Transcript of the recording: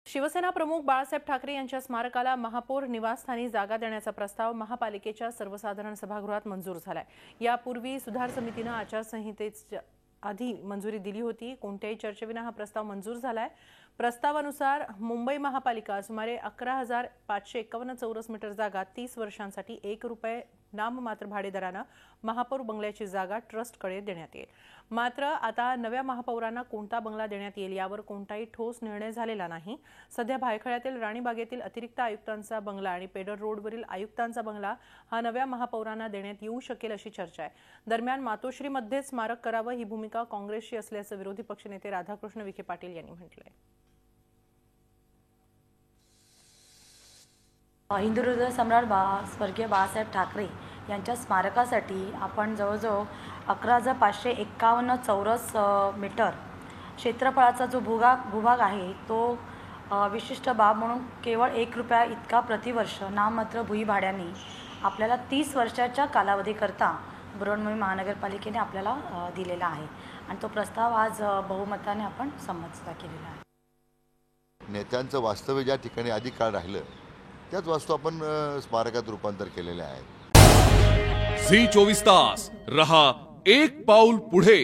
शिवसेना प्रमुख बाळासाहेब ठाकरे यांच्या स्मारकाला महापौर निवासस्थानी जागा देण्याचा प्रस्ताव महापालिकेच्या सर्वसाधारण सभागृहात मंजूर झालाय। यापूर्वी सुधार समितीने आचारसंहितेच्या आधी मंजुरी दिली होती। कोणत्याही चर्चेविना हा प्रस्ताव मंजूर झालाय। प्रस्तावानुसार मुंबई महापालिका सुमारे 11,551 चौरस मीटर जागा 30 वर्षांसाठी ₹1 नाममात्र भाडेदराने महापौर बंगल्याची जागा ट्रस्टकडे देण्यात येईल। मात्र आता नव्या महापौरांना कोणता बंगला देण्यात येईल यावर कोणताही ठोस निर्णय झालेला नाही। सध्या भायखळ्यातील राणीबागेतील अतिरिक्त आयुक्तांचा बंगला आणि पेडर रोडवरील आयुक्तांचा बंगला हा नव्या महापौरांना देण्यात येऊ शकेल अशी चर्चा आहे। दरम्यान मातोश्रीमध्ये स्मारक करावं ही भूमिका काँग्रेसची असल्याचं विरोधी पक्षनेते राधाकृष्ण विखे पाटील यांनी म्हटलंय। हिंदुहृदय सम्राट स्वर्गीय बाळासाहेब ठाकरे यांच्या स्मारकासाठी आपण जवळजवळ 11,551 चौरस मीटर क्षेत्रफळाचा जो भूभाग आहे तो विशिष्ट बाब म्हणून केवळ ₹1 इतका प्रतिवर्ष नाममात्र भूई भाड्याने आपल्याला 30 वर्षाच्या कालावधीकरता बृहन्मुंबई महानगरपालिकेने आपल्याला दिलेला आहे आणि तो प्रस्ताव आज बहुमताने आपण संमत केलेला आहे। नेत्यांचं वास्तव्य ज्या ठिकाणी आधी काळ राहिलं त्याच वास्तू आपण स्मारकात रूपांतर केलेले आहे। झी 24 तास रहा एक पाऊल पुढे।